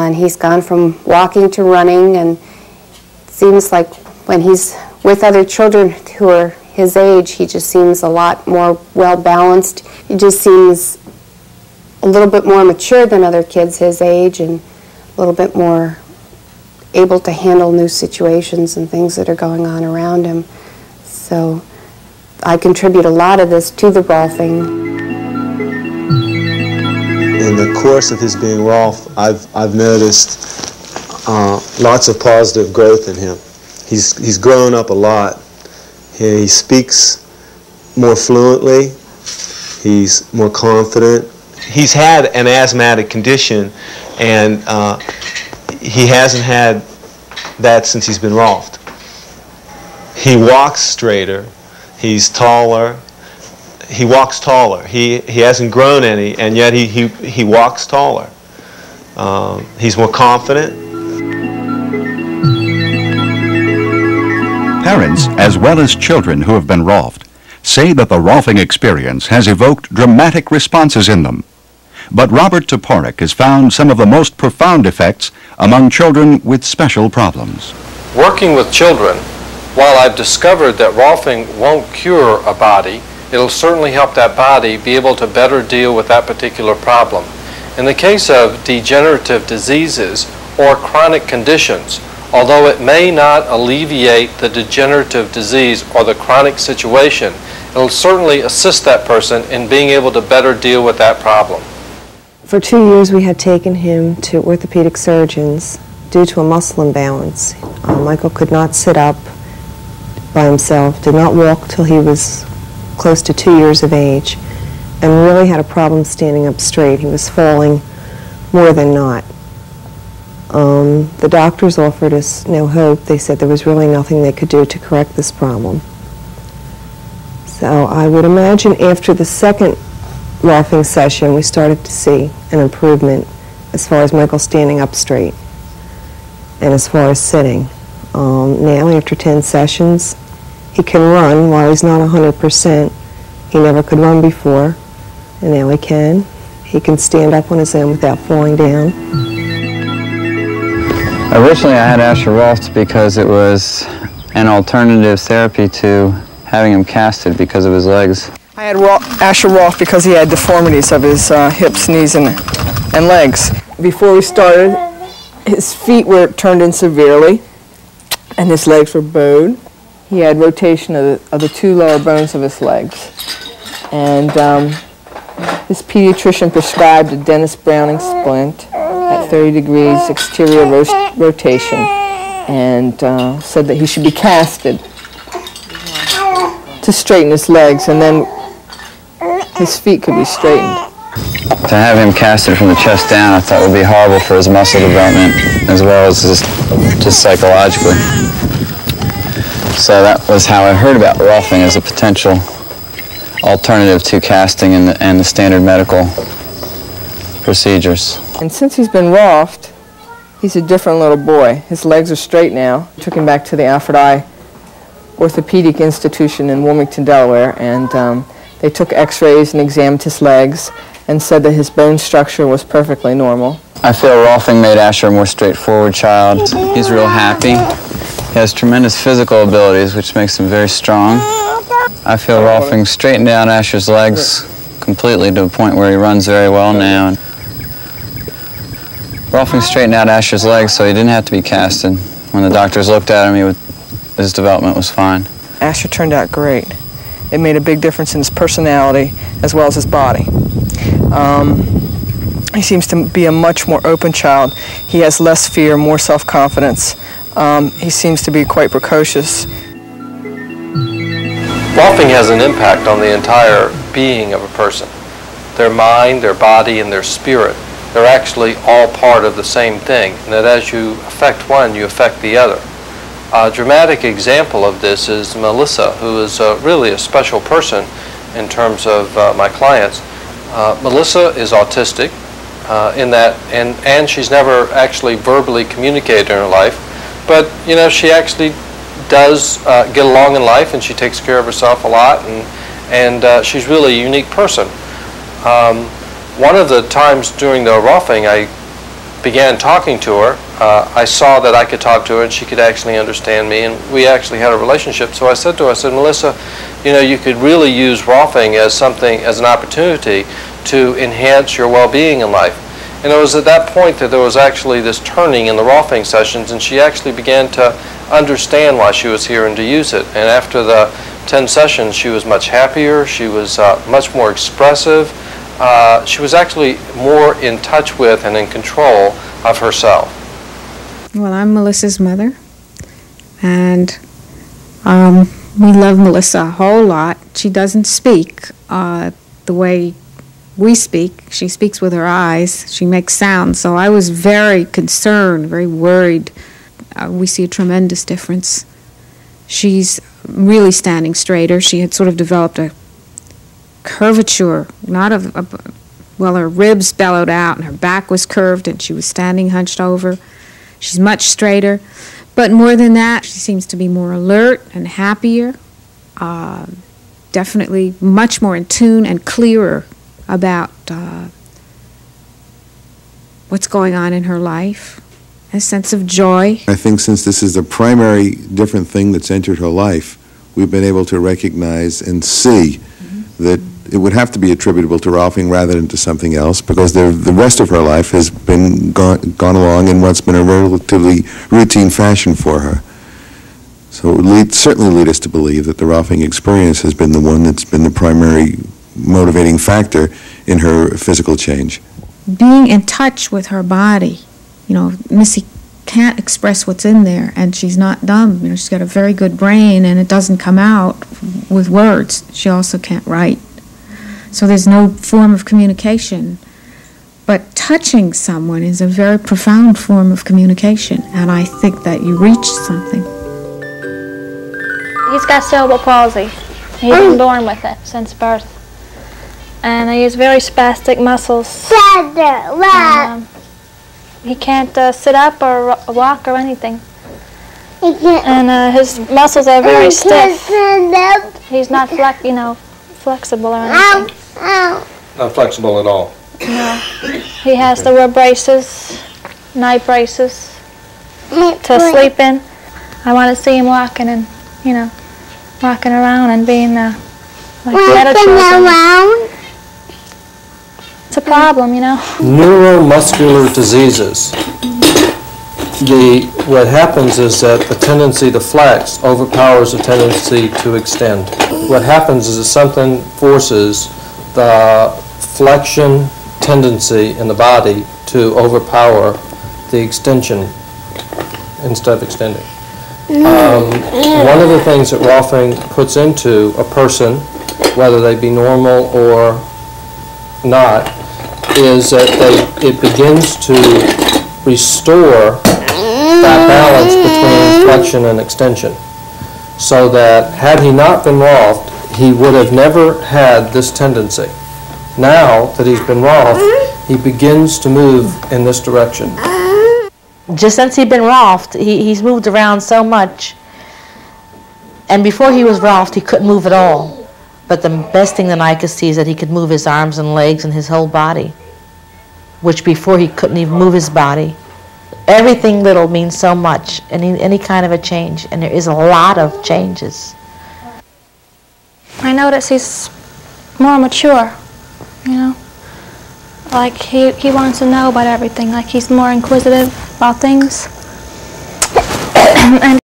and he's gone from walking to running, and it seems like when he's with other children who are his age, he just seems a lot more well-balanced. He just seems a little bit more mature than other kids his age, and a little bit more able to handle new situations and things that are going on around him. So I contribute a lot of this to the Rolfing. In the course of his being Rolf, I've noticed lots of positive growth in him. He's grown up a lot. He speaks more fluently. He's more confident. He's had an asthmatic condition, and he hasn't had that since he's been Rolfed. He walks straighter. He's taller. He walks taller. He hasn't grown any, and yet he walks taller. He's more confident. Parents, as well as children who have been Rolfed, say that the Rolfing experience has evoked dramatic responses in them. But Robert Toporek has found some of the most profound effects among children with special problems. Working with children, while I've discovered that Rolfing won't cure a body, it'll certainly help that body be able to better deal with that particular problem. In the case of degenerative diseases or chronic conditions, although it may not alleviate the degenerative disease or the chronic situation, it'll certainly assist that person in being able to better deal with that problem. For 2 years we had taken him to orthopedic surgeons due to a muscle imbalance. Michael could not sit up by himself, did not walk till he was close to 2 years of age, and really had a problem standing up straight. He was falling more than not. The doctors offered us no hope. They said there was really nothing they could do to correct this problem. So I would imagine after the second Rolfing session, we started to see an improvement as far as Michael standing up straight and as far as sitting. Now, after 10 sessions, he can run. While he's not 100%, he never could run before, and now he can. He can stand up on his own without falling down. Originally, I had Asher Rolfed because it was an alternative therapy to having him casted because of his legs. I had Asher Rolfed because he had deformities of his hips, knees, and legs. Before we started, his feet were turned in severely, and his legs were bowed. He had rotation of the two lower bones of his legs. And his pediatrician prescribed a Dennis Browning splint at 30 degrees exterior rotation, and said that he should be casted to straighten his legs, and then his feet could be straightened. To have him casted from the chest down, I thought would be horrible for his muscle development as well as just psychologically. So that was how I heard about Rolfing as a potential alternative to casting and the standard medical procedures. And since he's been Rolfed, he's a different little boy. His legs are straight now. Took him back to the Alfred I Orthopedic Institution in Wilmington, Delaware, and they took x-rays and examined his legs and said that his bone structure was perfectly normal. I feel Rolfing made Asher a more straightforward child. He's real happy. He has tremendous physical abilities, which makes him very strong. I feel Rolfing straightened out Asher's legs completely to a point where he runs very well now. Rolfing straightened out Asher's legs so he didn't have to be casted. When the doctors looked at him, his development was fine. Asher turned out great. It made a big difference in his personality as well as his body. He seems to be a much more open child. He has less fear, more self-confidence. He seems to be quite precocious. Rolfing has an impact on the entire being of a person. Their mind, their body, and their spirit. They're actually all part of the same thing, and that as you affect one, you affect the other. A dramatic example of this is Melissa, who is really a special person in terms of my clients. Melissa is autistic in that, and she's never actually verbally communicated in her life, but you know, she actually does get along in life, and she takes care of herself a lot, and she's really a unique person. One of the times during the Rolfing, I began talking to her, I saw that I could talk to her and she could actually understand me, and we actually had a relationship. So I said to her, I said, Melissa, you know, you could really use Rolfing as something, as an opportunity to enhance your well-being in life. And it was at that point that there was actually this turning in the Rolfing sessions, and she actually began to understand why she was here and to use it. And after the 10 sessions, she was much happier, she was much more expressive, she was actually more in touch with and in control of herself. Well, I'm Melissa's mother, and we love Melissa a whole lot. She doesn't speak the way we speak. She speaks with her eyes. She makes sounds. So I was very concerned, very worried. We see a tremendous difference. She's really standing straighter. She had sort of developed a curvature, not well, her ribs bellowed out and her back was curved and she was standing hunched over. She's much straighter. But more than that, she seems to be more alert and happier, definitely much more in tune and clearer about what's going on in her life, a sense of joy. I think since this is the primary different thing that's entered her life, we've been able to recognize and see that it would have to be attributable to Rolfing rather than to something else, because the rest of her life has been gone along in what's been a relatively routine fashion for her. So it would certainly lead us to believe that the Rolfing experience has been the one that's been the primary motivating factor in her physical change. Being in touch with her body, you know, Missy can't express what's in there, and she's not dumb. You know, she's got a very good brain, and it doesn't come out with words. She also can't write. So there's no form of communication. But touching someone is a very profound form of communication, and I think that you reach something. He's got cerebral palsy. He's been born with it since birth. And he has very spastic muscles. He can't sit up or walk or anything. And his muscles are very stiff. He's not flexible or anything. Not flexible at all. No. He has to wear braces, night braces, to sleep in. I want to see him walking and, walking around and being like the other children. It's a problem, Neuromuscular diseases. What happens is that the tendency to flex overpowers the tendency to extend. What happens is that something forces the flexion tendency in the body to overpower the extension instead of extending. One of the things that Rolfing puts into a person, whether they be normal or not, is that it begins to restore that balance between flexion and extension. So that had he not been Rolfed, he would have never had this tendency. Now that he's been Rolfed, he begins to move in this direction. Just since he's been Rolfed, he's moved around so much. And before he was Rolfed, he couldn't move at all. But the best thing that I could see is that he could move his arms and legs and his whole body, which before he couldn't even move his body. Everything little means so much, any kind of a change, and there is a lot of changes. I notice he's more mature, Like he wants to know about everything, like he's more inquisitive about things. And